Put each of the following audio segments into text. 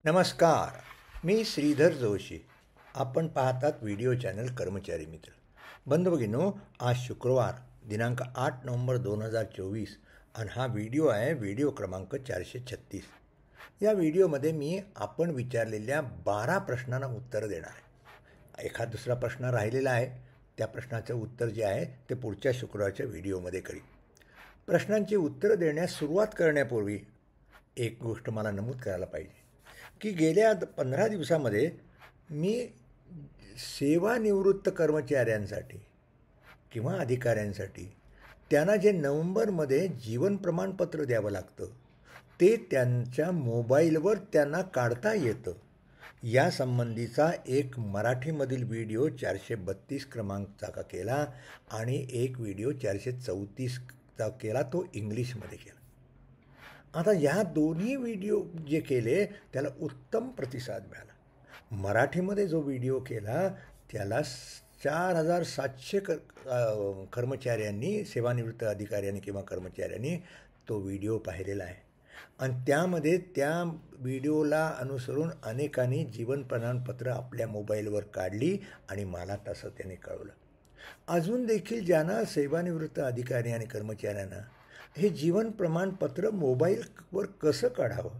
नमस्कार. मी श्रीधर जोशी. आपण पाहतात व्हिडिओ चॅनल कर्मचारी मित्र. बंधू-भगिनींनो, आज शुक्रवार दिनांक 8 नोव्हेंबर 2024 आणि हा व्हिडिओ आहे व्हिडिओ क्रमांक 436. या व्हिडिओमध्ये मी आपण विचारलेल्या 12 प्रश्नांना उत्तर देणार आहे. एखाद दुसरा प्रश्न राहिलेला आहे, त्या प्रश्नाचं उत्तर जे आहे ते पुढच्या शुक्रवारच्या व्हिडिओमध्ये करीन. प्रश्नांची उत्तरं देण्यास सुरुवात करण्यापूर्वी एक गोष्ट मला नमूद करायला पाहिजे की गेल्या 15 दिवसामध्ये मी सेवानिवृत्त कर्मचाऱ्यांसाठी किंवा अधिकाऱ्यांसाठी त्यांना जे नोव्हेंबरमध्ये जीवन प्रमाणपत्र द्यावं लागतं ते त्यांच्या मोबाईलवर त्यांना काढता येतं यासंबंधीचा एक मराठीमधील व्हिडिओ 432 क्रमांकाचा केला आणि एक व्हिडिओ 434चा केला, तो इंग्लिशमध्ये केला. आता या दोन्ही व्हिडिओ जे केले त्याला उत्तम प्रतिसाद मिळाला. मराठीमध्ये जो व्हिडिओ केला त्याला 4700 कर्मचाऱ्यांनी, सेवानिवृत्त अधिकाऱ्यांनी किंवा कर्मचाऱ्यांनी तो व्हिडिओ पाहिलेला आहे आणि त्यामध्ये त्या व्हिडिओला अनुसरून अनेकांनी जीवन प्रमाणपत्र आपल्या मोबाईलवर काढली आणि मला तसं त्याने कळवलं. अजून देखील ज्यांना सेवानिवृत्त अधिकारी आणि कर्मचाऱ्यांना हे जीवन प्रमाणपत्र मोबाईलवर कसं काढावं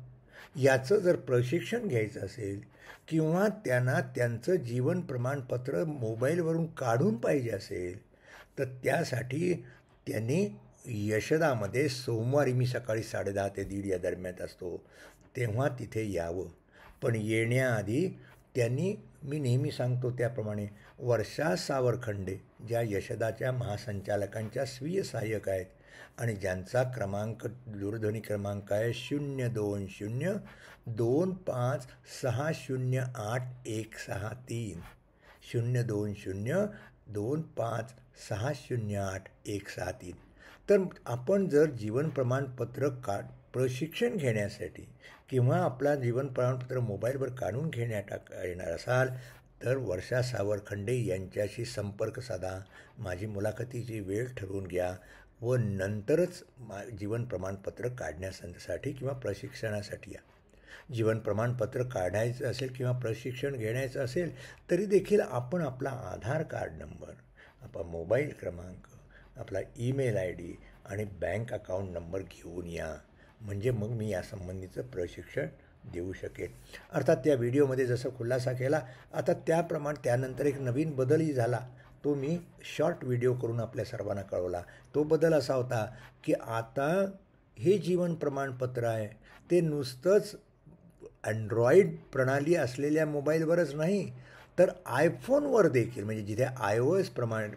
याचं जर प्रशिक्षण घ्यायचं असेल किंवा त्यांना त्यांचं जीवन प्रमाणपत्र मोबाईलवरून काढून पाहिजे असेल तर त्यासाठी त्यांनी यशदामध्ये सोमवारी, मी सकाळी 10:30 ते 1:30 या दरम्यान असतो तेव्हा तिथे यावं. पण येण्याआधी त्यांनी, मी नेहमी सांगतो त्याप्रमाणे, वर्षा सावरखंडे ज्या यशदाच्या महासंचालकांच्या स्वीय सहाय्यक आहेत आणि ज्यांचा दूरध्वनी क्रमांक आहे 02025608163, 02025608163. तर आपण जर जीवन प्रमाणपत्र प्रशिक्षण घेण्यासाठी किंवा आपला जीवन प्रमाणपत्र मोबाईलवर काढून येणार असाल तर वर्षा सावरखंडे यांच्याशी संपर्क साधा, माझी मुलाखतीची वेळ ठरवून घ्या व नंतरच जीवन प्रमाणपत्र काढण्यासाठी किंवा प्रशिक्षणासाठी या. जीवन प्रमाणपत्र काढायचं असेल किंवा प्रशिक्षण घेण्याचं असेल तरी देखील आपण आपला आधार कार्ड नंबर, आपला मोबाईल क्रमांक, आपला ईमेल ID आणि बँक अकाउंट नंबर घेऊन या, म्हणजे मग मी यासंबंधीचं प्रशिक्षण देऊ शकेन. अर्थात त्या व्हिडिओमध्ये जसं खुलासा केला, आता त्याप्रमाणे त्यानंतर एक नवीन बदलही झाला, तो मी शॉर्ट व्हिडिओ करून आपल्या सर्वांना कळवला. तो बदल असा होता की आता हे जीवन प्रमाणपत्र आहे ते नुसतंच अँड्रॉईड प्रणाली असलेल्या मोबाईलवरच नाही तर आयफोनवर देखील, म्हणजे जिथे iOS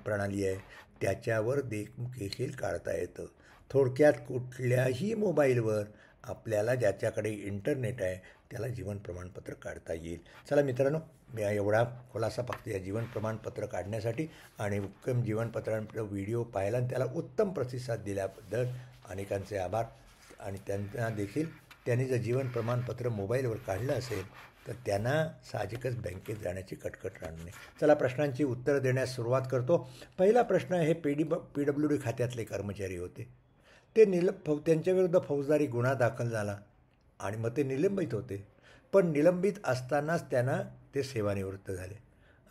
प्रणाली आहे त्याच्यावर देखील काढता येतं. थोडक्यात कुठल्याही मोबाईलवर आपल्याला ज्याच्याकडे इंटरनेट आहे त्याला जीवन प्रमाणपत्र काढता येईल. चला मित्रांनो, मी एवढा खुलासा फक्त या जीवन प्रमाणपत्र काढण्यासाठी आणि उत्तम जीवनपत्रांचा व्हिडिओ पाहिला आणि त्याला उत्तम प्रतिसाद दिल्याबद्दल अनेकांचे आभार. आणि त्यांना देखील, त्यांनी जर जीवन प्रमाणपत्र मोबाईलवर काढलं असेल तर त्यांना साहजिकच बँकेत जाण्याची कटकट राहणार नाही. चला प्रश्नांची उत्तरं देण्यास सुरुवात करतो. पहिला प्रश्न आहे, PWD खात्यातले कर्मचारी होते ते त्यांच्याविरुद्ध फौजदारी गुन्हा दाखल झाला आणि मग ते निलंबित होते. पण निलंबित असतानाच त्यांना ते सेवानिवृत्त झाले.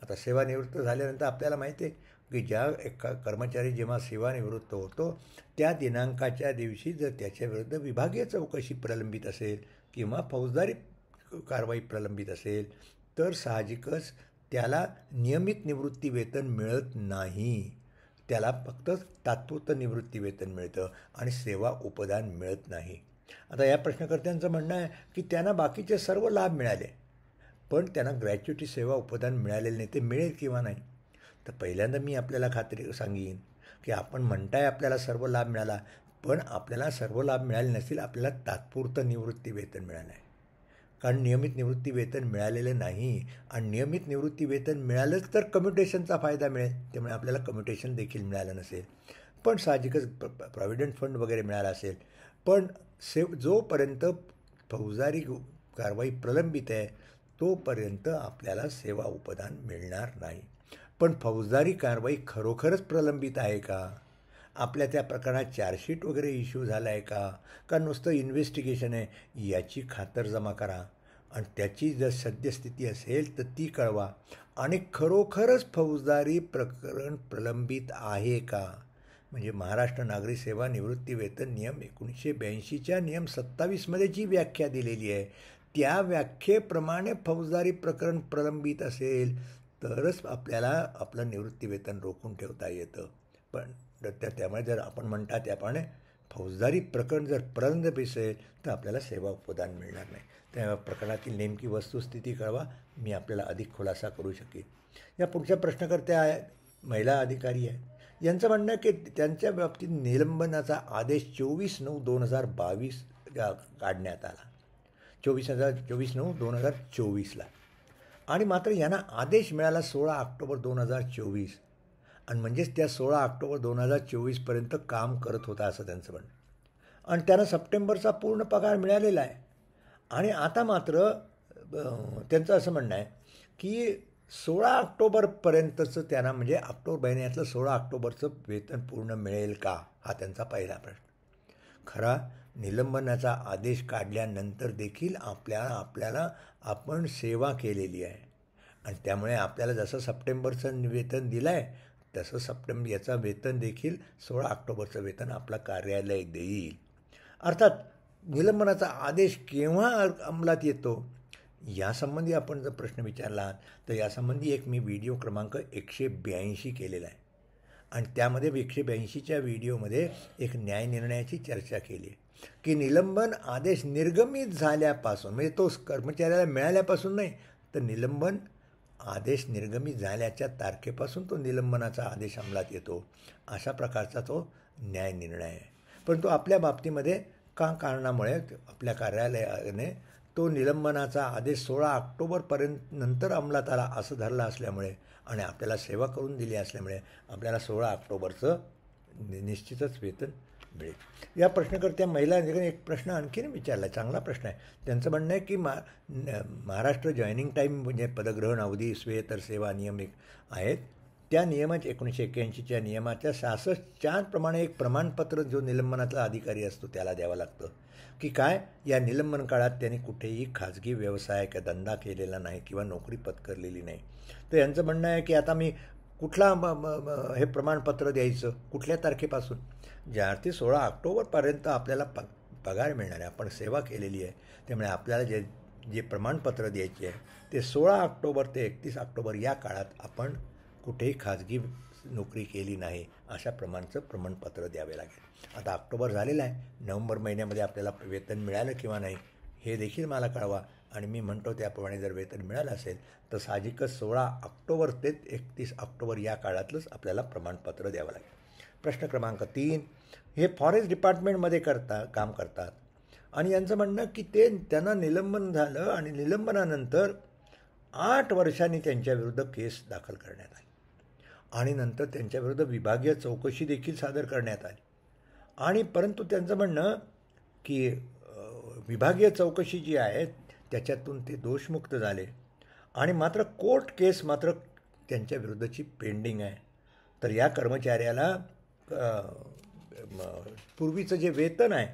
आता सेवानिवृत्त झाल्यानंतर आपल्याला माहिती आहे की ज्या एका कर्मचारी जेव्हा सेवानिवृत्त होतो त्या दिनांकाच्या दिवशी जर त्याच्याविरुद्ध विभागीय चौकशी प्रलंबित असेल किंवा फौजदारी कारवाई प्रलंबित असेल तर साहजिकच त्याला नियमित निवृत्ती वेतन मिळत नाही. त्याला फक्त तात्पुरतं निवृत्ती वेतन मिळतं आणि सेवा उपदान मिळत नाही. आता या प्रश्नकर्त्यांचं म्हणणं आहे की त्यांना बाकीचे सर्व लाभ मिळाले पण त्यांना ग्रॅच्युटी सेवा उपदान मिळालेलं नाही. ते मिळेल किंवा नाही? तर पहिल्यांदा मी आपल्याला खात्री सांगेन की आपण म्हणताय आपल्याला सर्व लाभ मिळाला, पण आपल्याला सर्व लाभ मिळाले नसतील, आपल्याला तात्पुरतं निवृत्ती वेतन मिळालं आहे. कारण नियमित निवृत्ती वेतन मिळालेलं नाही आणि नियमित निवृत्ती वेतन मिळालंच तर कम्युटेशनचा फायदा मिळेल, त्यामुळे आपल्याला कम्युटेशन देखील मिळालं नसेल. पण साहजिकच प्रॉव्हिडंट फंड वगैरे मिळाला असेल. पण जोपर्यंत फौजदारी कारवाई प्रलंबित आहे तोपर्यंत आपल्याला सेवा उपदान मिळणार नाही. पण फौजदारी कारवाई खरोखरच प्रलंबित आहे का? आपल्या त्या प्रकरणात चार्जशीट वगैरे इश्यू झाला आहे का नुसतं इन्व्हेस्टिगेशन आहे याची खातरजमा करा. आणि त्याची जर सद्यस्थिती असेल तर ती कळवा आणि खरोखरच फौजदारी प्रकरण प्रलंबित आहे का. म्हणजे महाराष्ट्र नागरी सेवा निवृत्ती वेतन नियम 1982च्या नियम 27मध्ये जी व्याख्या दिलेली आहे त्या व्याख्येप्रमाणे फौजदारी प्रकरण प्रलंबित असेल तरच आपल्याला आपलं निवृत्ती वेतन रोखून ठेवता येतं. पण त्यामुळे जर आपण म्हणता त्याप्रमाणे फौजदारी प्रकरण जर प्रलंबित असेल तर आपल्याला सेवा उपदान मिळणार नाही. त्या प्रकरणातील नेमकी वस्तुस्थिती कळवा, मी आपल्याला अधिक खुलासा करू शकेन. या पुढच्या प्रश्नकर्त्या आहेत महिला अधिकारी आहेत. यांचं म्हणणं आहे की त्यांच्या बाबतीत निलंबनाचा आदेश 24/9/2022 काढण्यात आला. 24/9/2024ला आणि मात्र यांना आदेश मिळाला 16 ऑक्टोबर 2024 आणि म्हणजेच त्या 16 ऑक्टोबर 2024पर्यंत काम करत होता असं त्यांचं म्हणणं. आणि त्यांना सप्टेंबरचा पूर्ण पगार मिळालेला आहे. आणि आता मात्र त्यांचं असं म्हणणं आहे की 16 ऑक्टोबरपर्यंतचं त्यांना म्हणजे ऑक्टोबर महिन्यातलं 16 ऑक्टोबरचं वेतन पूर्ण मिळेल का, हा त्यांचा पहिला प्रश्न. खरा निलंबनाचा आदेश काढल्यानंतर देखील आपल्याला आपण सेवा केलेली आहे आणि त्यामुळे आपल्याला जसं सप्टेंबरचं वेतन दिलं आहे तसं याचं वेतन देखील 16 ऑक्टोबरचं वेतन आपलं कार्यालय देईल. अर्थात निलंबनाचा आदेश केव्हा अंमलात येतो यासंबंधी आपण जर प्रश्न विचारला तर यासंबंधी एक मी व्हिडिओ क्रमांक 182 केलेला आहे आणि त्यामध्ये 182च्या व्हिडिओमध्ये एक न्यायनिर्णयाची चर्चा केली आहे की निलंबन आदेश निर्गमित झाल्यापासून म्हणजे तो कर्मचाऱ्याला मिळाल्यापासून नाही तर निलंबन आदेश निर्गमित झाल्याच्या तारखेपासून तो निलंबनाचा आदेश अंमलात येतो अशा प्रकारचा तो न्यायनिर्णय आहे. परंतु आपल्या बाबतीमध्ये कारणामुळे आपल्या कार्यालयाने तो निलंबनाचा आदेश 16 ऑक्टोबरपर्यंत नंतर अंमलात आला असं धरलं असल्यामुळे आणि आपल्याला सेवा करून दिली असल्यामुळे आपल्याला 16 ऑक्टोबरचं निश्चितच वेतन मिळेल. या प्रश्नकर्त्या महिला एक प्रश्न आणखीन विचारला, चांगला प्रश्न आहे. त्यांचं म्हणणं आहे की महाराष्ट्र जॉईनिंग टाईम म्हणजे पदग्रहण अवधी स्वेतर सेवा नियम आहेत त्या नियमाच्या 1981च्या नियमाच्या 66 प्रमाणे एक प्रमाणपत्र जो निलंबनातला अधिकारी असतो त्याला द्यावं लागतं की काय या निलंबन काळात त्यांनी कुठेही खाजगी व्यवसाय किंवा धंदा केलेला नाही किंवा नोकरी पत्करलेली नाही. तर यांचं म्हणणं आहे की आता मी कुठला हे प्रमाणपत्र द्यायचं कुठल्या तारखेपासून. ज्या अर्थी 16 ऑक्टोबरपर्यंत आपल्याला पगार मिळणार आहे, आपण सेवा केलेली आहे, त्यामुळे आपल्याला जे प्रमाणपत्र द्यायचे आहे ते 16 ऑक्टोबर ते 31 ऑक्टोबर या काळात आपण कुठेही खाजगी नोकरी केली नाही अशा प्रमाणचं प्रमाणपत्र द्यावे लागेल. आता ऑक्टोबर झालेलं आहे, नोव्हेंबर महिन्यामध्ये आपल्याला वेतन मिळालं किंवा नाही हे देखील मला कळवा आणि मी म्हणतो त्याप्रमाणे जर वेतन मिळालं असेल तर साहजिकच 16 ऑक्टोबर ते 31 ऑक्टोबर या काळातलंच आपल्याला प्रमाणपत्र द्यावं लागेल. प्रश्न क्रमांक 3, हे फॉरेस्ट डिपार्टमेंटमध्ये काम करतात आणि यांचं म्हणणं की त्यांना निलंबन झालं आणि निलंबनानंतर 8 वर्षांनी त्यांच्याविरुद्ध केस दाखल करण्यात आली आणि नंतर त्यांच्याविरुद्ध विभागीय चौकशी देखील सादर करण्यात आली आणि परंतु त्यांचं म्हणणं की विभागीय चौकशी जी आहे त्याच्यातून ते दोषमुक्त झाले आणि मात्र कोर्ट केस मात्र त्यांच्याविरुद्धची पेंडिंग आहे. तर या कर्मचाऱ्याला पूर्वीचं जे वेतन आहे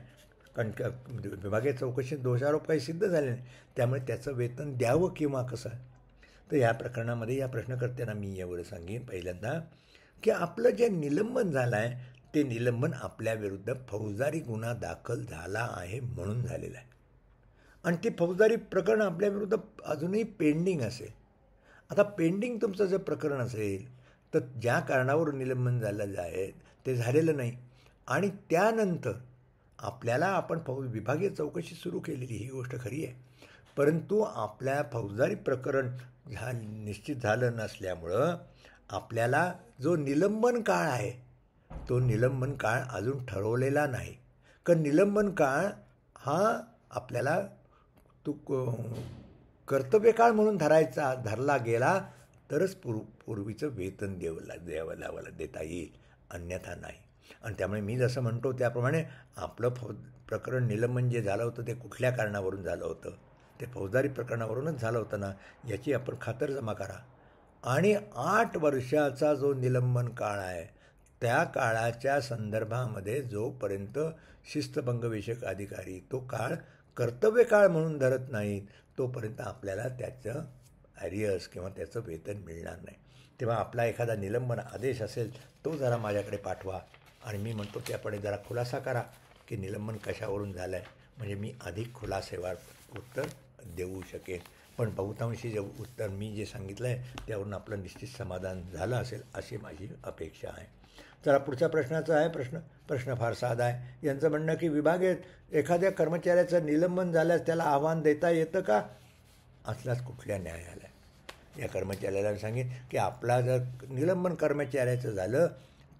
कारण विभागीय चौकशीत दोषारोप काही सिद्ध झाले नाही त्यामुळे त्याचं वेतन द्यावं किंवा कसं. तर या प्रकरणामध्ये या प्रश्नकर्त्यांना मी एवढं सांगेन पहिल्यांदा की आपलं जे निलंबन झालं आहे ते निलंबन आपल्याविरुद्ध फौजदारी गुन्हा दाखल झाला आहे म्हणून झालेला आहे आणि ते फौजदारी प्रकरण आपल्याविरुद्ध अजूनही पेंडिंग असेल. आता पेंडिंग तुमचं जर प्रकरण असेल तर ज्या कारणावरून निलंबन झालेलं आहे ते झालेलं नाही आणि त्यानंतर आपल्याला आपण विभागीय चौकशी सुरू केलेली ही गोष्ट खरी आहे परंतु आपल्या फौजदारी प्रकरण निश्चित झालं नसल्यामुळं आपल्याला जो निलंबन काळ आहे तो निलंबन काळ अजून ठरवलेला नाही. कारण निलंबन काळ हा आपल्याला तो कर्तव्यकाळ म्हणून धरला गेला तरच पूर्वीचं वेतन द्यावं देता येईल, अन्यथा नाही. आणि त्यामुळे मी जसं म्हणतो त्याप्रमाणे आपलं प्रकरण निलंबन जे झालं होतं ते कुठल्या कारणावरून झालं होतं ते फौजदारी प्रकरणावरूनच झालं होतं ना याची आपण खातरजमा करा. आणि 8 वर्षाचा जो निलंबन काळ आहे त्या काळाच्या संदर्भामध्ये जोपर्यंत शिस्तभंगविषयक अधिकारी तो काळ कर्तव्यकाळ म्हणून धरत नाहीत तोपर्यंत आपल्याला त्याचं ॲरियर्स किंवा त्याचं वेतन मिळणार नाही. तेव्हा आपला एखादा निलंबन आदेश असेल तो जरा माझ्याकडे पाठवा आणि मी म्हणतो त्याकडे जरा खुलासा करा की निलंबन कशावरून झालं आहे, म्हणजे मी अधिक खुलासेवार उत्तर देऊ शकेन. पण बहुतांशी जे उत्तर मी जे सांगितलं आहे त्यावरून आपलं निश्चित समाधान झालं असेल अशी माझी अपेक्षा आहे. चला पुढच्या प्रश्नाचा आहे. प्रश्न फार साधा आहे. यांचं म्हणणं की विभागीय एखाद्या कर्मचाऱ्याचं निलंबन झाल्यास त्याला आव्हान देता येतं का, असल्यास कुठल्या न्यायालयात. या कर्मचाऱ्याला सांगेन की आपला जर निलंबन कर्मचाऱ्याचं झालं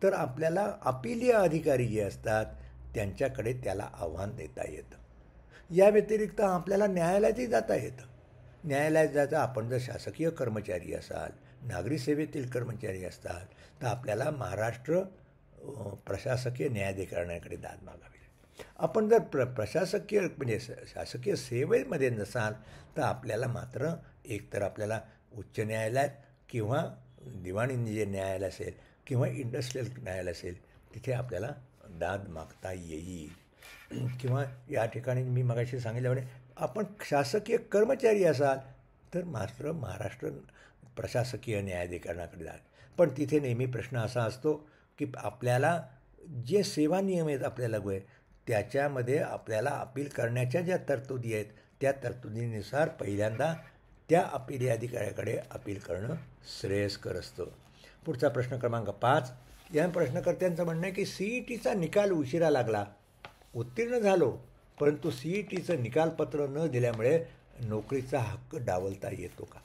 तर आपल्याला अपीलीय अधिकारी जे असतात त्यांच्याकडे त्याला आव्हान देता येतं. या व्यतिरिक्त आपल्याला न्यायालयातही जाता येतं. न्यायालयात जायचं आपण जर शासकीय कर्मचारी असाल, नागरी सेवेतील कर्मचारी असतात तर आपल्याला महाराष्ट्र प्रशासकीय न्यायाधिकरणाकडे दाद मागावी. आपण जर प्रशासकीय म्हणजे शासकीय सेवेमध्ये नसाल तर आपल्याला मात्र एकतर आपल्याला उच्च न्यायालयात किंवा दिवाणी जे न्यायालय असेल किंवा इंडस्ट्रियल न्यायालय असेल तिथे आपल्याला दाद मागता येईल. किंवा या ठिकाणी मी मगाशी सांगितल्यामुळे आपण शासकीय कर्मचारी असाल तर मात्र महाराष्ट्र प्रशासकीय न्यायाधिकरणाकडे जाल. पण तिथे नेहमी प्रश्न असा असतो की आपल्याला जे सेवा नियम आहेत आपल्या लागू आहे त्याच्यामध्ये आपल्याला अपील करण्याच्या ज्या तरतुदी आहेत त्या तरतुदीनुसार पहिल्यांदा त्या अपील अधिकाऱ्याकडे अपील करणं श्रेयस्कर असतं. पुढचा प्रश्न क्रमांक 5. या प्रश्नकर्त्यांचं म्हणणं आहे की CETचा निकाल उशिरा लागला, उत्तीर्ण झालो परंतु CETचं निकालपत्र न दिल्यामुळे नोकरीचा हक्क डावलता येतो का.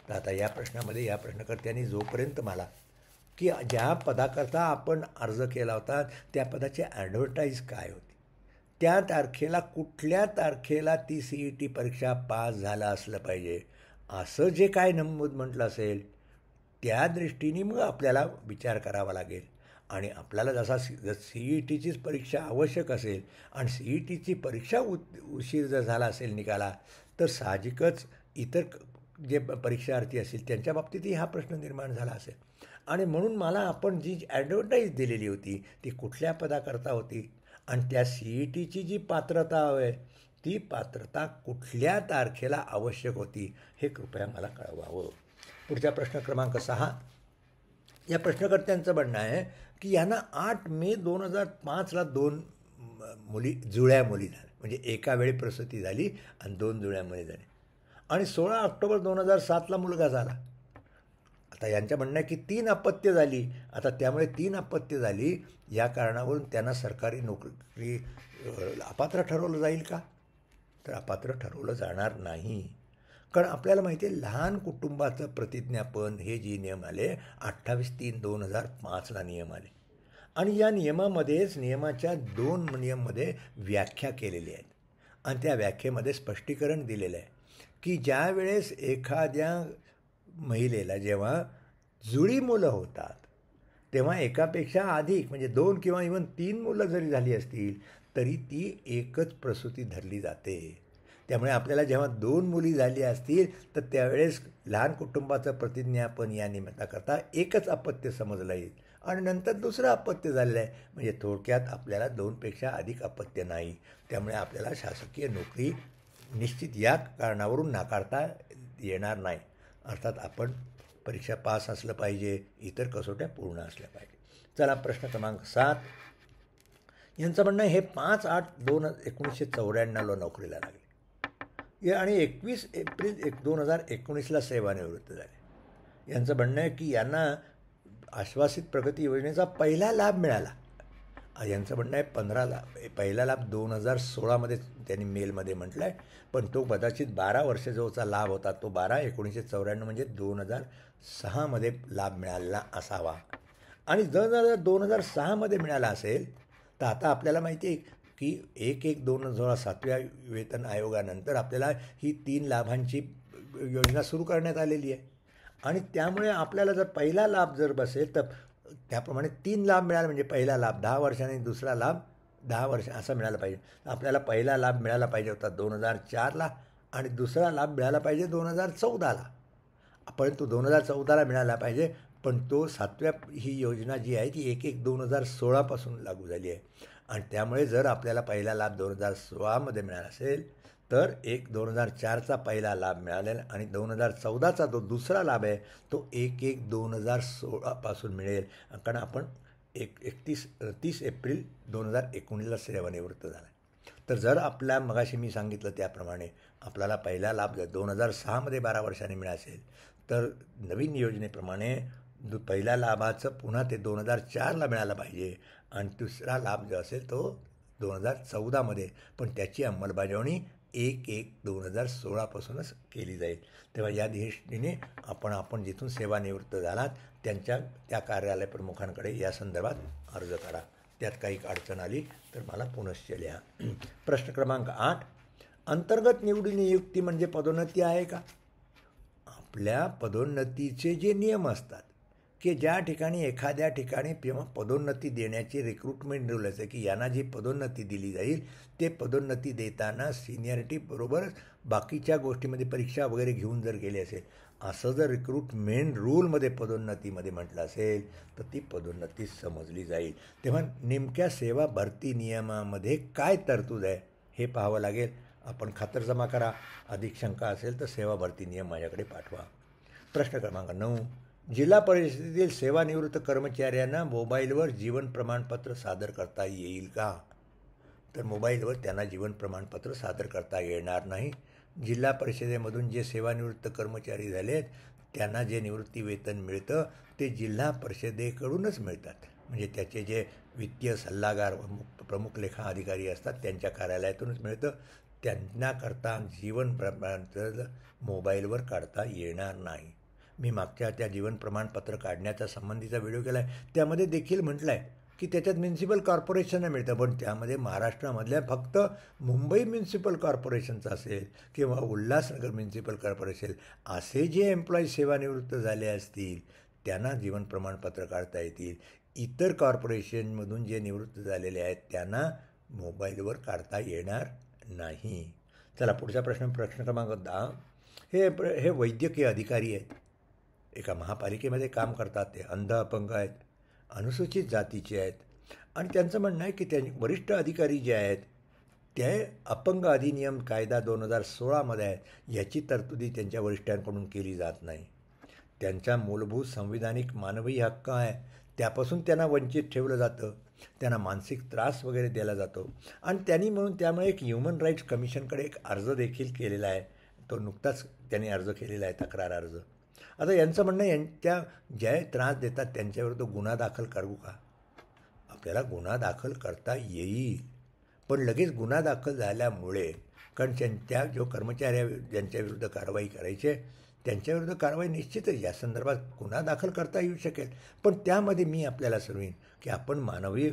तर आता या प्रश्नामध्ये या प्रश्नकर्त्यांनी जोपर्यंत मला की ज्या पदाकरता आपण अर्ज केला होता त्या पदाची ॲडव्हर्टाईज काय होती, त्या तारखेला कुठल्या तारखेला ती CET परीक्षा पास झाला असलं पाहिजे असं जे काय नमूद म्हटलं असेल त्या दृष्टीने मग आपल्याला विचार करावा लागेल. आणि आपल्याला जर CETचीच परीक्षा आवश्यक असेल आणि CETची परीक्षा उशीर जर झाला असेल निकाला तर साहजिकच इतर जे परीक्षार्थी असतील त्यांच्या बाबतीतही हा प्रश्न निर्माण झाला असेल. आणि म्हणून मला आपण जी ॲडव्हर्टाईज दिलेली होती ती कुठल्या पदाकरता होती आणि त्या CETची जी पात्रता आहे ती पात्रता कुठल्या तारखेला आवश्यक होती हे कृपया मला कळवावं. पुढचा प्रश्न क्रमांक 6. या प्रश्नकर्त्यांचं म्हणणं आहे की यांना 8 मे 2005ला 2 जुळ्या मुली झाल्या, म्हणजे एका वेळी प्रसूती झाली आणि 2 जुळ्या मुली झाल्या आणि 16 ऑक्टोबर 2007ला मुलगा झाला. आता यांचं म्हणणं आहे की 3 अपत्य झाली. आता त्यामुळे 3 अपत्य झाली या कारणावरून त्यांना सरकारी नोकरी अपात्र ठरवलं जाईल का, तर अपात्र ठरवलं जाणार नाही. कारण आपल्याला माहिती आहे लहान कुटुंबाचं प्रतिज्ञापन हे जे नियम आले 28/3/2005ला नियम आले आणि या नियमामध्येच नियमाच्या 2 नियममध्ये व्याख्या केलेली आहेत आणि त्या व्याख्येमध्ये स्पष्टीकरण दिलेलं आहे की ज्या वेळेस एखाद्या महिलेला जेव्हा जुळी मुलं होतात तेव्हा एकापेक्षा अधिक म्हणजे 2 किंवा इव्हन 3 मुलं जरी झाली असतील तरी ती एकच प्रसूती धरली जाते. त्यामुळे आपल्याला जेव्हा 2 मुली झाली असतील तर त्यावेळेस लहान कुटुंबाचं प्रतिज्ञापन या निमित्ताकरता एकच अपत्य समजलं येईल आणि नंतर दुसरं अपत्य झालेलं आहे म्हणजे थोडक्यात आपल्याला 2पेक्षा अधिक अपत्य नाही. त्यामुळे आपल्याला शासकीय नोकरी निश्चित या कारणावरून नाकारता येणार नाही. अर्थात आपण परीक्षा पास असलं पाहिजे, इतर कसोट्या पूर्ण असल्या पाहिजे. चला प्रश्न क्रमांक 7. यांचं म्हणणं हे 5/8/1994ला नोकरीला लागले आणि 21 एप्रिल 2019ला सेवानिवृत्त झाले. यांचं म्हणणं आहे की यांना आश्वासित प्रगती योजनेचा पहिला लाभ मिळाला. यांचं म्हणणं आहे 15 लाभ पहिला लाभ 2016मध्ये त्यांनी मेलमध्ये म्हटलं आहे पण तो कदाचित 12 वर्ष जोचा लाभ होता तो 12/1994 म्हणजे 2006मध्ये लाभ मिळाला असावा. आणि जर 2006मध्ये मिळाला असेल तर आता आपल्याला माहिती आहे की 1/1/2007व्या वेतन आयोगानंतर आपल्याला ही 3 लाभांची योजना सुरू करण्यात आलेली आहे आणि त्यामुळे आपल्याला जर पहिला लाभ जर बसेल तर त्याप्रमाणे 3 लाभ मिळाला म्हणजे पहिला लाभ 10 वर्षांनी दुसरा लाभ 10 वर्ष असा मिळाला पाहिजे. आपल्याला पहिला लाभ मिळाला पाहिजे होता 2004ला आणि दुसरा लाभ मिळाला पाहिजे 2014ला. परंतु 2014ला मिळाला पाहिजे पण तो 7व्या ही योजना जी आहे ती 1/1/2016पासून लागू झाली आहे आणि त्यामुळे जर आपल्याला पहिला लाभ 2016मध्ये मिळाला असेल तर 2004चा पहिला लाभ मिळालेला आणि 2014चा जो दुसरा लाभ आहे तो 1/1/2016 मिळेल, कारण आपण 30 एप्रिल 2019ला सेवानिवृत्त झाला. तर जर आपल्या मगाशी मी सांगितलं त्याप्रमाणे आपल्याला पहिला लाभ जर 2006मध्ये 12 वर्षांनी मिळाला असेल, तर नवीन योजनेप्रमाणे पहिल्या लाभाचं पुन्हा ते 2004ला मिळालं पाहिजे आणि दुसरा लाभ जो असेल तो 2014मध्ये, पण त्याची अंमलबजावणी 1/1/2016पासूनच केली जाईल. तेव्हा या दृष्टीने आपण जिथून सेवानिवृत्त झालात त्या कार्यालय प्रमुखांकडे या संदर्भात अर्ज करा. त्यात काही अडचण आली तर मला पुनश्च लिहा. प्रश्न क्रमांक 8, अंतर्गत नियुक्ती म्हणजे पदोन्नती आहे का? आपल्या पदोन्नतीचे जे नियम असतात की ज्या ठिकाणी एखाद्या ठिकाणी किंवा पदोन्नती देण्याची रिक्रुटमेंट रूल असते की यांना जी पदोन्नती दिली जाईल ते पदोन्नती देताना सिनियरिटीबरोबर बाकीच्या गोष्टीमध्ये परीक्षा वगैरे घेऊन जर गेले असेल, असं जर रिक्रुटमेंट रूलमध्ये पदोन्नतीमध्ये म्हटलं असेल तर ती पदोन्नती समजली जाईल. तेव्हा नेमक्या सेवा भरती नियमामध्ये काय तरतूद आहे हे पाहावं लागेल. आपण खातरजमा करा. अधिक शंका असेल तर सेवा भरती नियम माझ्याकडे पाठवा. प्रश्न क्रमांक 9, जिल्हा परिषदेतील सेवानिवृत्त कर्मचाऱ्यांना मोबाईलवर जीवन प्रमाणपत्र सादर करता येईल का? तर मोबाईलवर त्यांना जीवन प्रमाणपत्र सादर करता येणार नाही. जिल्हा परिषदेमधून जे सेवानिवृत्त कर्मचारी झाले आहेत त्यांना जे निवृत्ती वेतन मिळतं ते जिल्हा परिषदेकडूनच मिळतात. म्हणजे त्याचे जे वित्तीय सल्लागार प्रमुख लेखा अधिकारी असतात त्यांच्या कार्यालयातूनच मिळतं. त्यांना करता जीवन प्रमाणपत्र मोबाईलवर काढता येणार नाही. मी मागच्या त्या जीवन प्रमाणपत्र काढण्याचा संबंधीचा व्हिडिओ केला आहे, त्यामध्ये देखील म्हटलं आहे की त्याच्यात म्युन्सिपल कॉर्पोरेशनला मिळतं, पण त्यामध्ये महाराष्ट्रामधल्या फक्त मुंबई म्युन्सिपल कॉर्पोरेशनचं असेल किंवा उल्हासनगर म्युन्सिपल कॉर्पोरेशन असे जे एम्प्लॉई सेवानिवृत्त झाले असतील त्यांना जीवन प्रमाणपत्र काढता येतील. इतर कॉर्पोरेशनमधून जे निवृत्त झालेले आहेत त्यांना मोबाईलवर काढता येणार नाही. चला पुढचा प्रश्न क्रमांक 10, हे वैद्यकीय अधिकारी आहेत, एका महापालिकेमध्ये काम करतात. ते अंध अपंग आहेत, अनुसूचित जातीचे आहेत आणि त्यांचं म्हणणं आहे की वरिष्ठ अधिकारी जे आहेत ते अपंग अधिनियम कायदा 2016मध्ये आहे, याची तरतुदी त्यांच्या वरिष्ठांकडून केली जात नाही. त्यांचा मूलभूत संविधानिक मानवी हक्क आहे त्यापासून त्यांना वंचित ठेवलं जातं. त्यांना मानसिक त्रास वगैरे दिला जातो आणि त्यामुळे एक ह्युमन राईट्स कमिशनकडे एक अर्ज देखील केलेला आहे. तो नुकताच त्यांनी अर्ज केलेला आहे, तक्रार अर्ज. आता यांचं म्हणणं त्या ज्या त्रास देतात त्यांच्याविरुद्ध गुन्हा दाखल करू का? आपल्याला गुन्हा दाखल करता येईल, पण लगेच गुन्हा दाखल झाल्यामुळे कारण त्या जो कर्मचाऱ्या ज्यांच्याविरुद्ध कारवाई करायची त्यांच्याविरुद्ध कारवाई निश्चितच या संदर्भात गुन्हा दाखल करता येऊ शकेल. पण त्यामध्ये मी आपल्याला सांगेन की आपण मानवी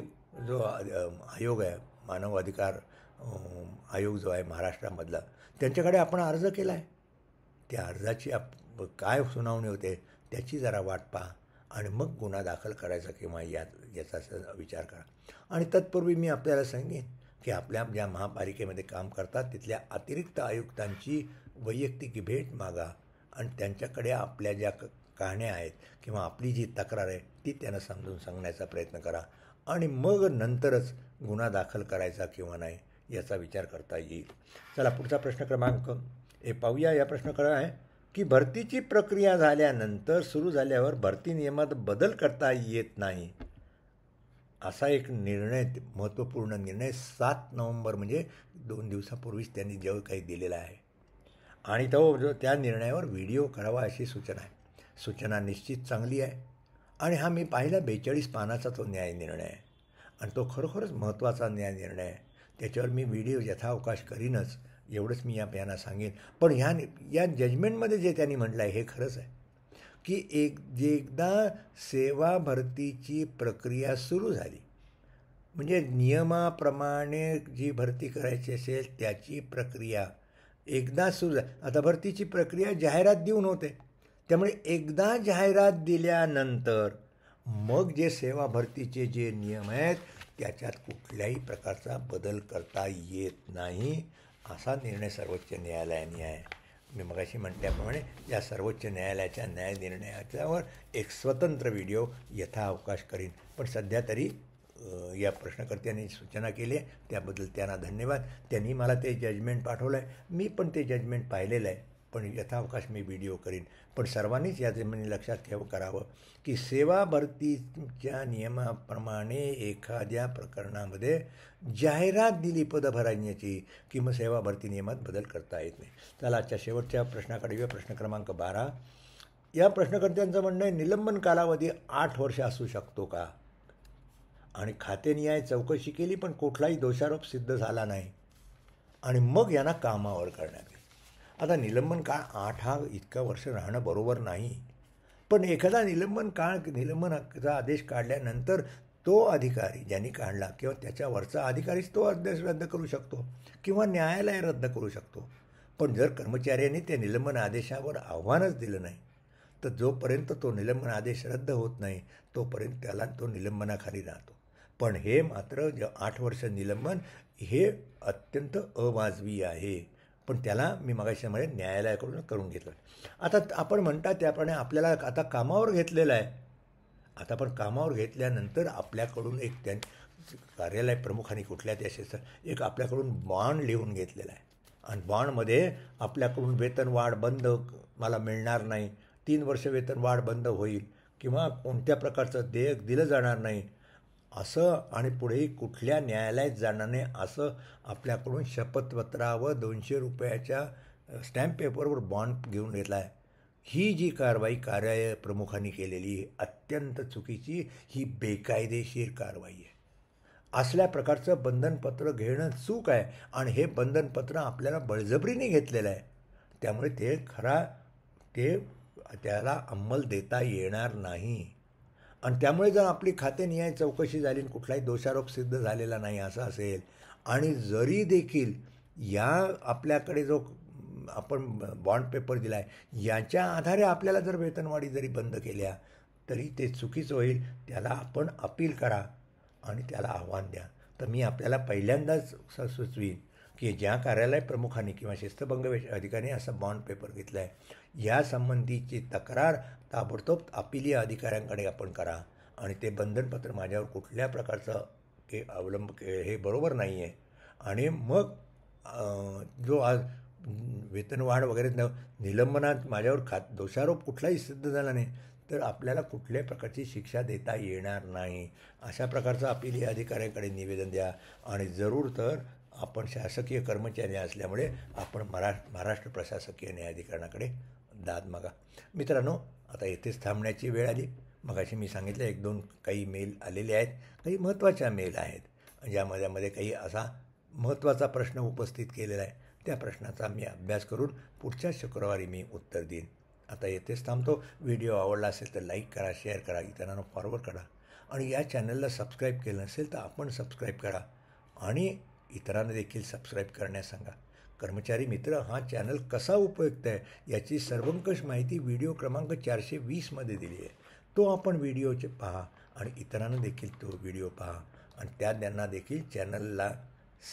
जो आयोग आहे, मानव अधिकार आयोग जो आहे महाराष्ट्रामधला, त्यांच्याकडे आपण अर्ज केला आहे. त्या अर्जाची काय सुनावणी होते त्याची जरा वाट पहा आणि मग गुन्हा दाखल करायचा किंवा याचा विचार करा. आणि तत्पूर्वी मी आपल्याला सांगेन की आपल्या ज्या महापालिकेमध्ये काम करतात तिथल्या अतिरिक्त आयुक्तांची वैयक्तिक भेट मागा आणि त्यांच्याकडे आपल्या ज्या कहाण्या आहेत किंवा आपली जी तक्रार आहे ती त्यांना समजून सांगण्याचा प्रयत्न करा आणि मग नंतरच गुन्हा दाखल करायचा किंवा नाही याचा विचार करता येईल. चला पुढचा प्रश्न क्रमांक पाहूया. या प्रश्नाकडे आहे की भरतीची प्रक्रिया झाल्यानंतर सुरू झाल्यावर भरती नियमात बदल करता येत नाही, असा एक निर्णय, महत्त्वपूर्ण निर्णय 7 नोव्हेंबर म्हणजे 2 दिवसापूर्वीच त्यांनी जो काही दिलेला आहे आणि तो त्या निर्णयावर व्हिडिओ करावा अशी सूचना आहे. सूचना निश्चित चांगली आहे आणि हा मी पाहिला 42 पानाचा तो न्याय निर्णय आहे आणि तो खरोखरच महत्त्वाचा न्याय निर्णय आहे. त्याच्यावर मी व्हिडिओ यथावकाश करीनच, एवढंच मी यांना सांगेन. पण या जजमेंटमध्ये जे त्यांनी म्हटलं आहे हे खरंच आहे की एकदा सेवा भरतीची प्रक्रिया सुरू झाली म्हणजे नियमाप्रमाणे जी भरती करायची असेल त्याची प्रक्रिया एकदा सुरू झाली. आता भरतीची प्रक्रिया जाहिरात देऊन होते, त्यामुळे एकदा जाहिरात दिल्यानंतर मग जे सेवा भरतीचे जे नियम आहेत त्याच्यात कुठल्याही प्रकारचा बदल करता येत नाही, असा निर्णय सर्वोच्च न्यायालयाने आहे. मी मगाशी म्हटल्याप्रमाणे या सर्वोच्च न्यायालयाच्या न्याय निर्णयाच्यावर एक स्वतंत्र व्हिडिओ यथाअवकाश करीन, पण सध्या तरी या प्रश्नकर्त्यांनी सूचना केली आहे त्याबद्दल त्यांना धन्यवाद. त्यांनी मला ते जजमेंट पाठवलं आहे. मी पण ते जजमेंट पाहिलेलं आहे, पण यथावकाश मी व्हिडिओ करीन. पण सर्वांनीच या जमिनी लक्षात करावं की सेवा भरतीच्या नियमाप्रमाणे एखाद्या प्रकरणामध्ये जाहिरात दिली पद भरण्याची की मग सेवा भरती नियमात बदल करता येत नाही. चला आजच्या शेवटच्या प्रश्नाकडे येऊया. प्रश्न क्रमांक 12. या प्रश्नकर्त्यांचं म्हणणं आहे, निलंबन कालावधी 8 वर्ष असू शकतो का? आणि खातेनिहाय चौकशी केली पण कुठलाही दोषारोप सिद्ध झाला नाही आणि मग यांना कामावर करण्यात येईल. आता निलंबन काळ 8 हा इतका वर्ष राहणं बरोबर नाही. पण एखादा निलंबनाचा आदेश काढल्यानंतर तो अधिकारी ज्यांनी काढला किंवा त्याच्यावरचा अधिकारीच तो आदेश रद्द करू शकतो किंवा न्यायालय रद्द करू शकतो. पण जर कर्मचाऱ्यांनी त्या निलंबन आदेशावर आव्हानच दिलं नाही तर जोपर्यंत तो निलंबन आदेश रद्द होत नाही तोपर्यंत त्याला तो निलंबनाखाली राहतो. पण हे मात्र 8 वर्ष निलंबन हे अत्यंत अवाजवी आहे. पण त्याला मी मगाशीमध्ये न्यायालयाकडून करून घेतलं. आता आपण म्हणता त्याप्रमाणे आपल्याला आता कामावर घेतलेलं आहे. आता पण कामावर घेतल्यानंतर आपल्याकडून एक कार्यालय प्रमुखांनी कुठल्या देशाचं एक आपल्याकडून बॉन्ड लिहून घेतलेला आहे आणि बॉन्डमध्ये आपल्याकडून वेतनवाढ बंद मला मिळणार नाही, 3 वर्ष वेतनवाढ बंद होईल किंवा कोणत्या प्रकारचं देयक दिलं जाणार नाही असं आणि पुढेही कुठल्या न्यायालयात जाणार नाही असं आपल्याकडून शपथपत्रावर 200 रुपयाच्या स्टॅम्प पेपरवर बॉन्ड घेऊन घेतला आहे. ही जी कारवाई कार्यालय प्रमुखांनी केलेली अत्यंत चुकीची, ही बेकायदेशीर कारवाई आहे. असल्या प्रकारचं बंधनपत्र घेणं चूक आहे आणि हे बंधनपत्र आपल्याला बळजबरीने घेतलेलं आहे. त्यामुळे त्याला अंमल देता येणार नाही. आणि त्यामुळे जर आपली खातेनिहाय चौकशी झाली आणि कुठलाही दोषारोप सिद्ध झालेला नाही असं असेल आणि जरी देखील या आपल्याकडे जो आपण बॉन्ड पेपर दिला आहे याच्या आधारे आपल्याला जर वेतनवाढी जरी बंद केल्या तरी ते चुकीचं होईल. त्याला आपण अपील करा आणि त्याला आव्हान द्या. तर मी आपल्याला पहिल्यांदाच सुचवीन की ज्या कार्यालय प्रमुखांनी किंवा शिस्तभंग अधिकाऱ्याने असा बॉन्ड पेपर घेतला आहे यासंबंधीची तक्रार ताबडतोब अपिलीय अधिकाऱ्यांकडे आपण करा आणि ते बंधनपत्र माझ्यावर कुठल्या प्रकारचं हे बरोबर नाही आहे. आणि मग जो आज वेतनवाढ वगैरे निलंबनात माझ्यावर दोषारोप कुठलाही सिद्ध झाला नाही तर आपल्याला कुठल्याही प्रकारची शिक्षा देता येणार नाही. अशा प्रकारचं अपिलीय अधिकाऱ्याकडे निवेदन द्या आणि जरूर तर आपण शासकीय कर्मचारी असल्यामुळे आपण महाराष्ट्र प्रशासकीय न्यायाधिकरणाकडे दाद मागा. मित्रांनो, आता येथेच थांबण्याची वेळ आली. मगाशी मी सांगितलं 1-2 काही मेल आलेले आहेत, काही महत्त्वाच्या मेल आहेत ज्यामध्ये काही असा महत्त्वाचा प्रश्न उपस्थित केलेला आहे. त्या प्रश्नाचा मी अभ्यास करून पुढच्या शुक्रवारी मी उत्तर देईन. आता येथेच थांबतो. व्हिडिओ आवडला असेल तर लाईक करा, शेअर करा, इतरांना फॉरवर्ड करा आणि या चॅनलला सबस्क्राईब केलं नसेल तर आपण सबस्क्राईब करा आणि इतरांना देखील सबस्क्राईब करण्यास सांगा. कर्मचारी मित्र हा चॅनल कसा उपयुक्त आहे याची सर्वंकष माहिती व्हिडिओ क्रमांक 420 दिली आहे. तो आपण व्हिडिओचे पहा आणि इतरांना देखील तो व्हिडिओ पहा आणि त्यांना देखील चॅनलला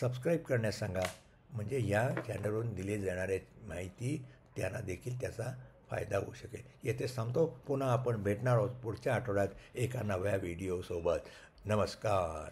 सबस्क्राईब करण्यास सांगा. म्हणजे या चॅनलवरून दिली जाणारी माहिती त्यांना देखील त्याचा फायदा होऊ शकेल. येथेच थांबतो. पुन्हा आपण भेटणार आहोत पुढच्या आठवड्यात एका नव्या व्हिडिओसोबत. नमस्कार.